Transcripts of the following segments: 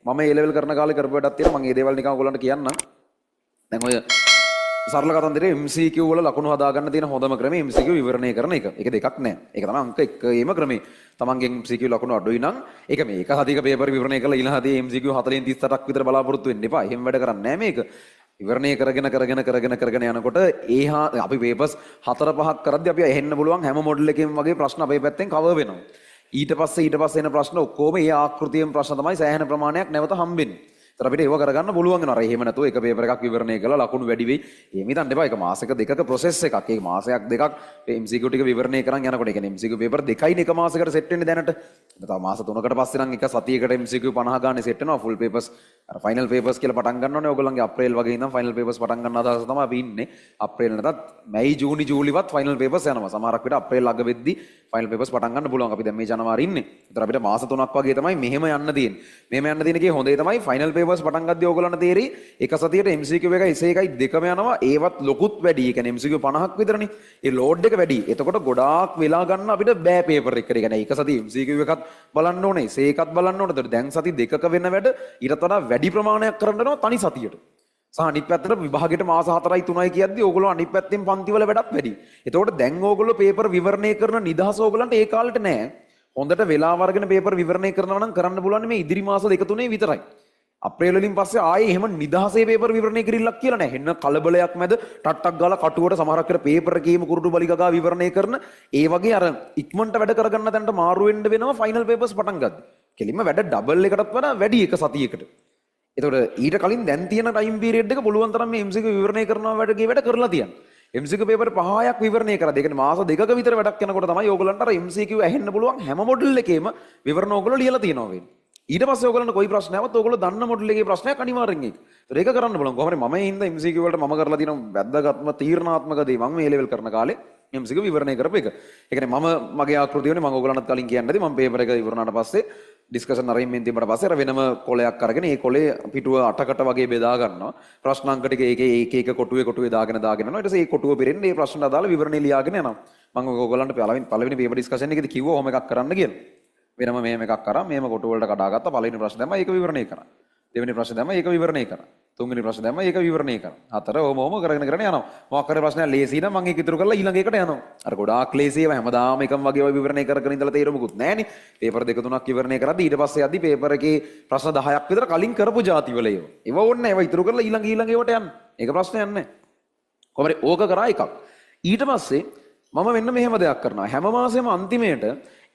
මම ඒ ලෙවල් කරන කාලේ කරපු වැඩක් තියෙනවා මම මේ දේවල් නිකන් ඔයගොල්ලන්ට කියන්නම්. දැන් ඔය සරල කතන්දරේ MCQ වල ලකුණු හදාගන්න තියෙන හොඳම ක්‍රමය MCQ විවරණය කරන එක. ඒක දෙකක් නෑ. ඒක තමයි අංක 1 ක්‍රමය. තමන්ගේ MCQ ලකුණු අඩුයි නම් ඒක මේක හදික පේපර් විවරණය කරලා ඊළඟ හදියේ MCQ 40න් 38ක් විතර බලාපොරොත්තු වෙන්න එපා. එහෙම වැඩ කරන්නේ නෑ මේක. විවරණය කරගෙන යනකොට ඒහා අපි පේපර්ස් 4-5ක් කරද්දී අපි ඇහෙන්න පුළුවන් හැම මොඩල් එකකින් වගේ ප්‍රශ්න අපේ පැත්තෙන් කවර් වෙනවා. ඊට පස්සේ එන ප්‍රශ්න ඔක්කොම ඒ ආකෘතියෙන් ප්‍රශ්න තමයි සෑහෙන ප්‍රමාණයක් නැවත හම්බෙන්නේ. ඒතර අපිට ඒව කරගන්න පුළුවන් වෙනවා. එහෙම නැතුව එක පේපර් එකක් විවරණය කරලා ලකුණු වැඩි වෙයි. එහෙම හිතන්න එපා. ඒක මාසෙක දෙකක ප්‍රොසෙස් එකක්. ඒක මාසයක් දෙකක් MCQ ටික විවරණය කරන් යනකොට ඒ කියන්නේ MCQ පේපර් දෙකයිනේ එක මාසයකට සෙට් වෙන්නේ දැනට. තව මාස 3කට පස්සේ නම් එක සතියකට MCQ 50 ගානේ සෙට් වෙනවා. ෆුල් පේපර්ස් අර ෆයිනල් පේපර්ස් කියලා පටන් ගන්න ඕනේ. ඔයගොල්ලන්ගේ අප්‍රේල් වගේ ඉඳන් ෆයිනල් පේපර්ස් පටන් ගන්න අදහස තමයි අපි ඉන්නේ. අප්‍රේල් නැතත් මැයි ජූනි ජූලිවත් ෆයිනල් පේපර්ස් යනවා. සමහරක් විට අප්‍රේල් අග වෙද්දි ෆයිනල් පේපර්ස් පටන් ගන්න පුළුවන්. අපි දැන් මේ ජනවාරි ඉන්නේ. ඒතර අපිට මාස 3ක් වගේ තමයි මෙහෙම යන්න තියෙන්නේ. මෙහෙම යන්න තියෙන එකේ හොඳේ තමයි ෆයිනල් පේපර්ස් පටන් ගද්දී ඔයගොල්ලන්ට තේරෙයි එක සතියට MCQ එකයි ඉසේ එකයි දෙකම යනවා. ඒවත් ලොකුත් වැඩි. ඒ කියන්නේ MCQ 50ක් විතරනේ. ඒ ලෝඩ් එක වැඩි. එතකොට ගොඩාක් වෙලා ගන්න අපිට බෑ පේපර් එක. ඒ කියන්නේ එක සතිය MCQ එකත් බලන්න ඕනේ. ඉසේ එකත් බලන්න ඕනේ. ඒතකොට දැන් සති දෙකක වෙන වැඩ ඊටත් වඩා වැඩි ප්‍රමාණයක් කරන්න වෙනවා තනි සතියට. සහ අනිත් පැත්තට විභාගයට මාස 4යි 3යි කියද්දී ඕගොල්ලෝ අනිත් පැත්තෙන් පන්ති වල වැඩක් වැඩි. එතකොට දැන් ඕගොල්ලෝ පේපර් විවරණය කරන නිදහස ඕගොල්ලන්ට ඒ කාලෙට නෑ. හොඳට වෙලාව අරගෙන පේපර් විවරණය කරනවා නම් කරන්න පුළුවන් මේ ඉදිරි මාස දෙක තුනේ විතරයි. අප්‍රේල් වලින් පස්සේ ආයේ එහෙම නිදහසේ පේපර් විවරණය කිරිල්ලක් කියලා නැහැ. හෙන්න කලබලයක් මැද ටට්ටක් ගාලා කටුවට සමහරක් කර පේපර් එකේම කුරුටු බලි ගගා විවරණය කරන ඒ වගේ අර ඉක්මනට වැඩ කරගන්න තැනට මාරු වෙන්න වෙනවා ෆයිනල් පේපර්ස් පටන් ගද්දි. කෙලින්ම වැඩ ඩබල් එකටත් වඩා වැඩි එක සතියකට. එතකොට ඊට කලින් දැන් තියෙන ටයිම් පීරියඩ් එක පුළුවන් තරම් මේ MCQ විවරණය කරනවා වැඩේ වැඩ කරලා තියන්න. MCQ පේපර් 5ක් විවරණය කරලා ඒ කියන්නේ මාස දෙකක විතර වැඩක් යනකොට තමයි ඕගොල්ලන්ට අර MCQ ඇහෙන්න පුළුවන් හැම මොඩල් එකේම විවරණ ඕගොල්ලෝ ලියලා තියෙනවා වෙන්නේ. ඊට පස්සේ ඔයගොල්ලන්ට කොයි ප්‍රශ්නයක්වත් ඔයගොල්ලෝ දන්න මොඩල් එකේ ප්‍රශ්නයක් අනිවාර්යෙන් ඒක. ඒක කරන්න බලන්න. කොහොමද මම හින්දා MCQ වලට මම කරලා තියෙන වැද්දගත්ම තීරණාත්මක දේ මම මේ ලෙවල් කරන කාලේ MCQ විවරණය කරපු එක. ඒ කියන්නේ මම මගේ ආකෘතිය වනේ මම ඔයගොල්ලන්ට කලින් කියන්නේ මම පේපර් එක ඉවරනාට පස්සේ ඩිස්කෂන් අරෙන්ජ්මන්ට් තිබ්බට පස්සේ අර වෙනම කොලයක් අරගෙන ඒ කොලේ පිටුව 8කට වගේ බෙදා ගන්නවා. ප්‍රශ්නාංක ටික ඒකේ එක කොටුවේ දාගෙන යනවා. ඊට පස්සේ ඒ කොටුව පෙරෙන්න ඒ ප්‍රශ්න අදාළ විවරණේ ලියාගෙන යනවා. මම ඔයගොල්ලන්ට පළවෙනි පේපර් ඩිස්කෂන් එකේදී කිව්වා ඔහොම එකක් කරන්න කියලා. වෙනම මෙහෙම එකක් කරා මෙහෙම කොටු වලට කඩාගත්තා. පළවෙනි ප්‍රශ්න දැම්මා ඒක විවරණය කරා. දෙවෙනි ප්‍රශ්න දැම්මා ඒක විවරණය කරා. තුන්වෙනි ප්‍රශ්න දැම්මා ඒක විවරණය කරා. හතර ඔහොම කරගෙන යනවා. මොකක් කරේ ප්‍රශ්නයක් ලේසි නම් මම ඒක ඉතුරු කරලා ඊළඟ එකට යනවා. අර ගොඩාක් ලේසි ඒවා හැමදාම එකම වගේ ඔය විවරණය කර ඉඳලා තේරුමකුත් නැහැනේ. පේපර් දෙක තුනක් විවරණය කරද්දී ඊට පස්සේ යද්දී පේපර් එකේ ප්‍රශ්න 10ක් විතර කලින් කරපු જાතිවල ඒවා. ඒවා ඕනේ නැහැ. ඒවා ඉතුරු කරලා ඊළඟ ඒවට යන්න. ඒක ප්‍රශ්නයක් නැහැ. කොහමද ඕක කරා එකක්. ඊට පස්සේ මම මෙන්න මෙහෙම දෙයක් කරනවා. හැම මාසෙම අන්තිමේට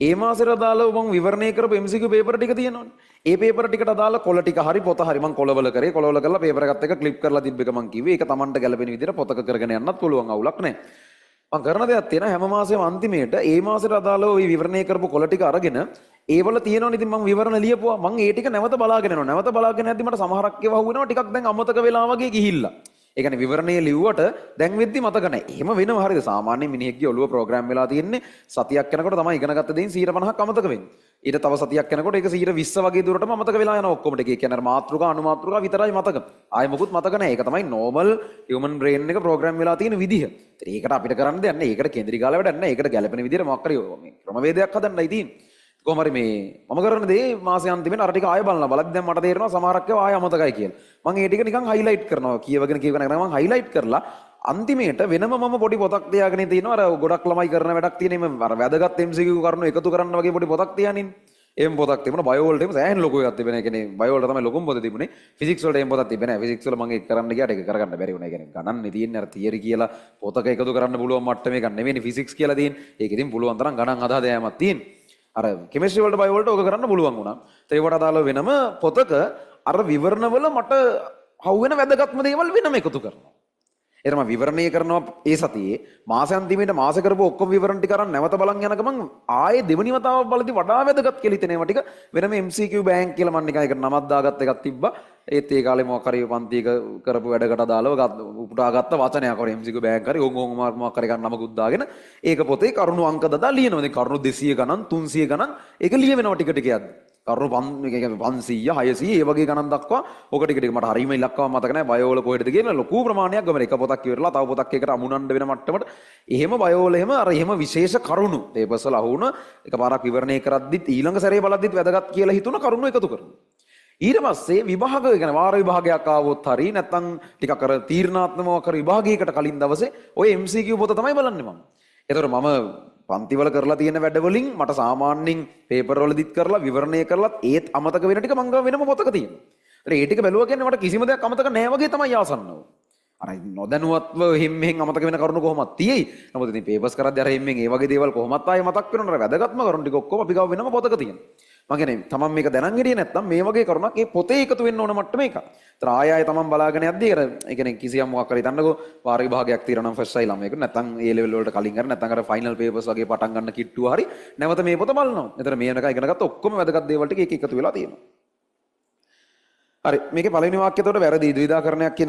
ඒ මාසෙට අදාළව මම විවරණය කරපු MCQ පේපර් ටික තියෙනවනේ. ඒ පේපර් ටිකට අදාළ කොළ ටික හරි පොත හරි මම කොළවල කරලා පේපර් එකත් එක්ක ක්ලිප් කරලා තිබ්බ එක මම කිව්වේ ඒක Tamanට ගැලපෙන විදිහට පොතක කරගෙන යන්නත් පුළුවන් අවුලක් නැහැ. මම කරන දෙයක් තියෙනවා හැම මාසෙම අන්තිමේට ඒ මාසෙට අදාළව ওই විවරණය කරපු කොළ ටික අරගෙන ඒවල තියෙනවනේ ඉතින් මම විවරණ ලියපුවා මම ඒ ටික නැවත බලාගෙන යනවා. නැවත බලාගෙන යද්දි මට සමහරක් ඒවා අහුවෙනවා ටිකක් දැන් අමතක වෙලා වගේ ගිහිල්ලා. ඒ කියන්නේ විවරණේ ලිව්වට දැන් වෙද්දි මතක නැහැ. එහෙම වෙනව හරියද? සාමාන්‍ය මිනිහෙක්ගේ ඔළුව ප්‍රෝග්‍රෑම් වෙලා තියෙන්නේ සතියක් යනකොට තමයි ඉගෙන ගත්ත දේෙන් 150ක් අමතක වෙන්නේ. ඊට තව සතියක් යනකොට ඒක 120 වගේ දුරටම අමතක වෙලා යනවා ඔක්කොම ටික. ඒ කියන්නේ අර මාත්‍රිකා අනුමාත්‍රිකා විතරයි මතක. ආයෙ මොකුත් මතක නැහැ. ඒක තමයි normal human brain එක ප්‍රෝග්‍රෑම් වෙලා තියෙන විදිහ. ඒකට අපිට කරන්න දෙයක් නැහැ. ඒකට කේන්ද්‍රී කාලය වැඩක් නැහැ. ඒකට ගැළපෙන විදිහට මොකක් හරි මේ ක්‍රමවේදයක් හදන්නයි තියෙන්නේ. කොහොම හරි මේ මම කරන දේ මාසෙ අන්තිමේට අර ටික ආයෙ බලනවා. බලද්දි දැන් මට තේරෙනවා සමහරක් ඒවා ආයෙ අමතකයි කියලා. මම ඒ ටික නිකන් හයිලයිට් කරනවා. කියවගෙන කරනවා මම හයිලයිට් කරලා අන්තිමේට වෙනම මම පොඩි පොතක් තියාගෙන තියෙනවා. අර ගොඩක් ළමයි කරන වැඩක් තියෙන මේ අර වැදගත් MCQ කරුණු එකතු කරන්න වගේ පොඩි පොතක් තියානින්. එම් පොතක් තිබුණා බයෝ වලට එම සෑහෙන ලොකු එකක් තිබෙනවා. ඒ කියන්නේ බයෝ වලට තමයි ලොකුම පොත තිබුණේ. ෆිසික්ස් වලට එම් පොතක් තිබෙන්නේ නැහැ. ෆිසික්ස් වල මම ඒක කරන්න ගියාට ඒක කරගන්න බැරි වුණා. ඒ කියන්නේ ගණන් තියෙන්නේ අර තියරි කියලා පොතක එකතු කරන්න පුළුවන් මට්ටමේ එකක් නෙවෙයි ෆිසික්ස් කියලා තියෙන්නේ. ඒක ඉතින් පුළුවන් තරම් ගණන් අදහද යෑමක් තියෙන්නේ. අර කෙමිස්ට්‍රි වලට බයෝ වලට ඕක කරන්න පුළුවන් වුණා. ඒකට අදාළව වෙනම පොතක අර විවරණවල මට හවු වෙන වැදගත්ම දේවල් වෙනම එකතු කරනවා. එතන මම විවරණය කරනවා ඒ සතියේ මාසාන්තිමේට මාස කරපු ඔක්කොම විවරණ ටික අරන් නැවත බලන් යන ගමන් ආයේ දෙවෙනි වතාවක් බලද්දි වඩා වැදගත් කියලා හිතෙන ඒවා ටික වෙනම MCQ බෑන්ක් කියලා මම නිකන් ඒකට නමක් දාගත්ත එකක් තිබ්බා. ඒත් ඒ කාලේ මොකක් හරි පන්තියක කරපු වැඩකට අදාළව උපුටාගත්ත වචනයක් හරි MCQ බෑන්ක් හරි ඕං මොකක් හරි ගන්න නමකුත් දාගෙන ඒක පොතේ කරුණු අංක දදා ලියනවා. ඉතින් කරුණු 200 ගණන් 300 ගණන් ඒක ලියවෙනවා ටික ටික යද්දි. කරුණු 500 600 ඒ වගේ ගණන් දක්වා ඔක ටික ටික මට හරීම ඉලක්කව මතක නැහැ. බයෝ වල කොහෙටද කියන ලොකු ප්‍රමාණයක් ගමන එක පොතක් ඉවරලා තව පොතක් එකට අමුණන්න වෙන මට්ටමට එහෙම බයෝ වල එහෙම අර එහෙම විශේෂ කරුණු පේපර්ස් වල අහුන එකපාරක් විවරණය කරද්දිත් ඊළඟ සැරේ බලද්දිත් වැදගත් කියලා හිතුණ කරුණු එකතු කරනවා. ඊට පස්සේ විභාග කියන්නේ වාර විභාගයක් ආවොත් හරි නැත්නම් ටිකක් අර තීරණාත්මකව කර විභාගයකට කලින් දවසේ ওই MCQ පොත තමයි බලන්නේ මම. ඒතකොට මම පන්තිවල කරලා තියෙන වැඩවලින් මට සාමාන්‍යයෙන් පේපර් වලදිත් කරලා විවරණය කරලත් ඒත් අමතක වෙන ටික මං ගාව වෙනම පොතක තියෙනවා. ඒ ටික බැලුවා කියන්නේ මට කිසිම දෙයක් අමතක නැහැ වගේ තමයි ආසන්නව. අර නොදැනුවත්ව මෙහෙන් අමතක වෙන කරුණු කොහොමද තියෙයි. නමුත් ඉතින් පේපර්ස් කරද්දී අර මෙහෙන් ඒ වගේ දේවල් කොහොමත් ආයේ මතක් වෙනවනේ. වැදගත්ම කරුණු ටික ඔක්කොම අපි ගාව වෙනම පොතක තියෙනවා. මං කියන්නේ තමන් මේක දැනන් හිටියේ නැත්නම් මේ වගේ කරුණක් ඒ පොතේ එකතු වෙන්න ඕන මට්ටමේ එකක්. ඒතර ආය ආය තමන් බලාගෙන යද්දී අර ඒ කියන්නේ කිසියම් මොකක් හරි හිතන්නකෝ වාර විභාගයක් තියෙනවා නම් ෆස්ට් සයි ළමයෙකුට නැත්නම් ඒ ලෙවල් වලට කලින් හරි නැත්නම් අර ෆයිනල් පේපර්ස් වගේ පටන් ගන්න කිට්ටුව හරි නැවත මේ පොත බලනවා. ඒතර මේ වෙනකන් ඉගෙන ගත්ත ඔක්කොම වැදගත් දේවල් ටික එක එකතු වෙලා තියෙනවා. හරි මේකේ පළවෙනි වාක්‍යය එතකොට වැරදි ද්විධාකරණයක් කියන